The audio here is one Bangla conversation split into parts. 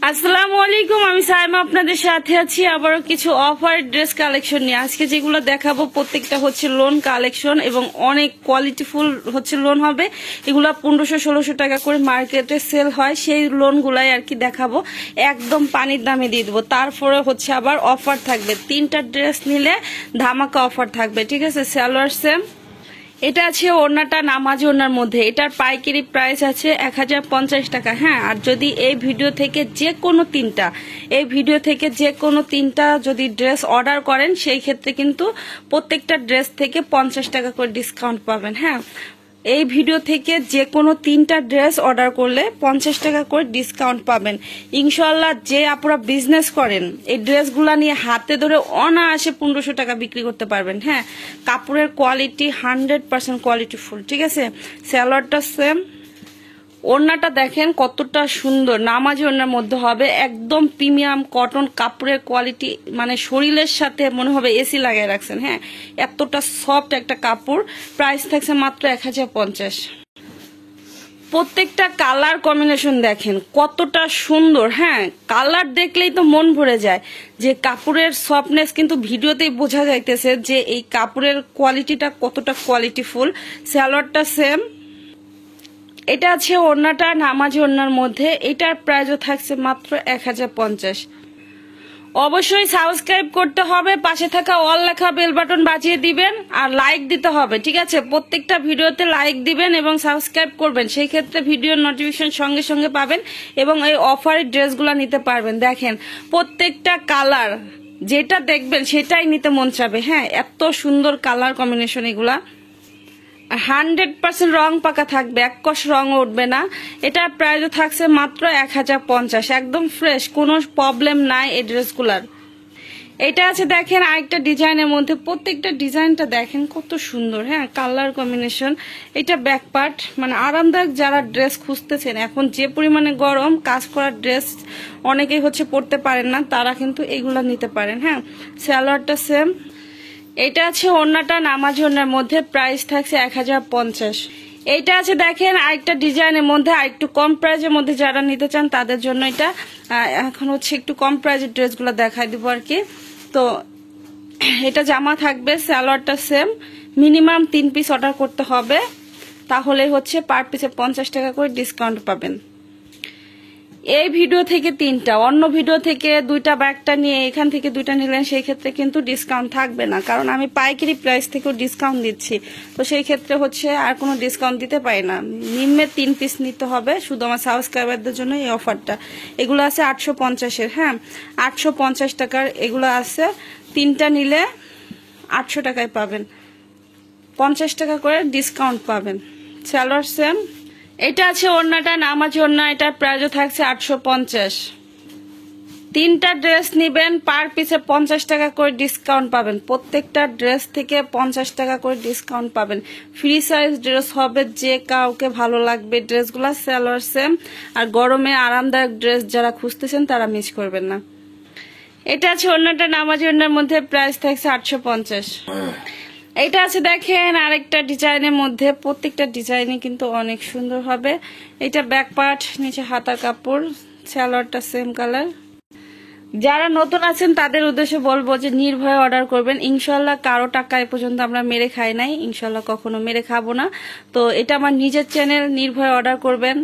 আসসালামু আলাইকুম, আমি সাইমা আপনাদের সাথে আছি আবারও কিছু অফার ড্রেস কালেকশন নিয়ে। আজকে যেগুলো দেখাবো প্রত্যেকটা হচ্ছে লোন কালেকশন এবং অনেক কোয়ালিটিফুল হচ্ছে লোন হবে। এগুলো 1500-1600 টাকা করে মার্কেটে সেল হয়, সেই লোনগুলাই আর কি দেখাবো। একদম পানির দামে দিয়ে দেবো। তারপরে হচ্ছে আবার অফার থাকবে, 3টা ড্রেস নিলে ধামাকা অফার থাকবে, ঠিক আছে। সালোয়ার সেম, এটা আছে ওড়নাটা নামাজি ওড়নার মধ্যে। এটার পাইকারি প্রাইস আছে 1050 টাকা। হ্যাঁ, আর যদি এই ভিডিও থেকে যে কোনো তিনটা যদি ড্রেস অর্ডার করেন, সেই ক্ষেত্রে কিন্তু প্রত্যেকটা ড্রেস থেকে 50 টাকা করে ডিসকাউন্ট পাবেন। হ্যাঁ, এই ভিডিও থেকে যে কোনো 3টা ড্রেস অর্ডার করলে 50 টাকা করে ডিসকাউন্ট পাবেন ইনশাল্লাহ। যে আপনারা বিজনেস করেন, এই ড্রেসগুলা নিয়ে হাতে ধরে অনায়াসে 1500 টাকা বিক্রি করতে পারবেন। হ্যাঁ, কাপড়ের কোয়ালিটি 100% কোয়ালিটিফুল, ঠিক আছে। সালোয়ারটা সেম, ওড়নাটা দেখেন কতটা সুন্দর, নামাজি ওড়নার মধ্যে হবে। একদম প্রিমিয়াম কটন কাপড়ের কোয়ালিটি, মানে শরীরের সাথে মনে হবে এসি লাগিয়ে রাখছেন। হ্যাঁ, এতটা সফট একটা কাপড়। প্রাইস থাকছে মাত্র 1050। প্রত্যেকটা কালার কম্বিনেশন দেখেন কতটা সুন্দর। হ্যাঁ, কালার দেখলেই তো মন ভরে যায়। যে কাপড়ের সফটনেস কিন্তু ভিডিওতেই বোঝা যাইতেছে যে এই কাপড়ের কোয়ালিটিটা কতটা কোয়ালিটিফুল। সালোয়ারটা সেম, এটা আছে ওড়নাটা নামাজি ওড়নার মধ্যে। এটার প্রাইসও থাকছে মাত্র 1050। অবশ্যই সাবস্ক্রাইব করতে হবে, পাশে থাকা অল লেখা বেল বাটন বাজিয়ে দিবেন আর লাইক দিতে হবে, ঠিক আছে। প্রত্যেকটা ভিডিওতে লাইক দিবেন এবং সাবস্ক্রাইব করবেন, সেই ক্ষেত্রে ভিডিওর নোটিফিকেশন সঙ্গে সঙ্গে পাবেন এবং এই অফারের ড্রেসগুলো নিতে পারবেন। দেখেন প্রত্যেকটা কালার যেটা দেখবেন সেটাই নিতে মন চাবে। হ্যাঁ, এত সুন্দর কালার কম্বিনেশন, এগুলা 100% রং পাকা থাকবে, এক কষ রং উঠবে না। এটার প্রাইস থাকছে মাত্র 1050। একদম ফ্রেশ, কোনো প্রবলেম নাই এই ড্রেসগুলার। এটা আছে দেখেন আরেকটা ডিজাইনের মধ্যে। প্রত্যেকটা ডিজাইনটা দেখেন কত সুন্দর। হ্যাঁ, কালার কম্বিনেশন। এটা ব্যাক পার্ট, মানে আরামদায়ক যারা ড্রেস খুঁজতেছেন, এখন যে পরিমাণে গরম, কাজ করার ড্রেস অনেকেই হচ্ছে পরতে পারেন না, তারা কিন্তু এগুলা নিতে পারেন। হ্যাঁ, সালোয়ারটা সেম, এটা আছে ওড়নাটা নামাজি ওড়নার মধ্যে। প্রাইস থাকছে 1050। এইটা আছে দেখেন আরেকটা ডিজাইনের মধ্যে, আরেকটু কম প্রাইজের মধ্যে যারা নিতে চান তাদের জন্য এটা। এখন হচ্ছে একটু কম প্রাইজের ড্রেসগুলো দেখাই দিব আর কি। তো এটা জামা থাকবে, সালোয়ারটা সেম। মিনিমাম 3 পিস অর্ডার করতে হবে, তাহলে হচ্ছে পার পিসে 50 টাকা করে ডিসকাউন্ট পাবেন। এই ভিডিও থেকে 3টা, অন্য ভিডিও থেকে 2টা বা 1টা নিয়ে এখান থেকে 2টা নিলেন, সেই ক্ষেত্রে কিন্তু ডিসকাউন্ট থাকবে না, কারণ আমি পাইকারি প্রাইস থেকেও ডিসকাউন্ট দিচ্ছি। তো সেই ক্ষেত্রে হচ্ছে আর কোনো ডিসকাউন্ট দিতে পারি না। নিম্নে 3 পিস নিতে হবে, শুধু আমার সাবস্ক্রাইবারদের জন্য এই অফারটা। এগুলো আছে 850-এর। হ্যাঁ, 850 টাকার এগুলো আছে। 3টা নিলে 800 টাকায় পাবেন, 50 টাকা করে ডিসকাউন্ট পাবেন। সালোয়ার সেম, এটা আছে ওড়নাটা নামাজি ওড়না। এটার প্রাইসও থাকছে 850। 3টা ড্রেস নিবেন, পার পিসে 50 টাকা করে ডিসকাউন্ট পাবেন। প্রত্যেকটা ড্রেস থেকে 50 টাকা করে ডিসকাউন্ট পাবেন। ফ্রি সাইজ ড্রেস হবে, যে কাউকে ভালো লাগবে ড্রেসগুলো। সালোয়ার সেম, আর গরমে আরামদায়ক ড্রেস যারা খুঁজতেছেন তারা মিস করবেন না। এটা আছে ওড়নাটা নামাজি ওড়নার মধ্যে। প্রাইস থাকছে 850। এটা আছে দেখেন আরেকটা ডিজাইনের মধ্যে। প্রত্যেকটা ডিজাইনই কিন্তু অনেক সুন্দর হবে। এটা ব্যাক পার্ট, নিচে হাতার কাপড়, সালোয়ারটা সেম কালার। যারা নতুন আছেন তাদের উদ্দেশ্যে বলবো যে নির্ভয়ে অর্ডার করবেন। ইনশাল্লাহ কারো টাকা এ পর্যন্ত আমরা মেরে খাই নাই, ইনশাল্লাহ কখনো মেরে খাবো না। তো এটা আমার নিজের চ্যানেল, নির্ভয়ে অর্ডার করবেন।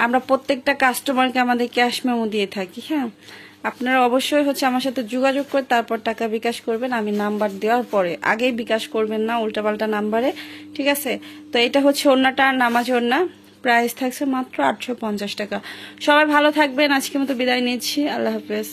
আমরা প্রত্যেকটা কাস্টমারকে আমাদের ক্যাশ মেমো দিয়ে থাকি। হ্যাঁ, আপনারা অবশ্যই হচ্ছে আমার সাথে যোগাযোগ করে তারপর টাকা বিকাশ করবেন। আমি নাম্বার দেওয়ার পরে, আগেই বিকাশ করবেন না উল্টাপাল্টা নাম্বারে, ঠিক আছে। তো এটা হচ্ছে ওড়নাটা নামাজি ওড়না। প্রাইস থাকছে মাত্র 850 টাকা। সবাই ভালো থাকবেন, আজকের মতো বিদায় নিচ্ছি। আল্লাহ হাফেজ।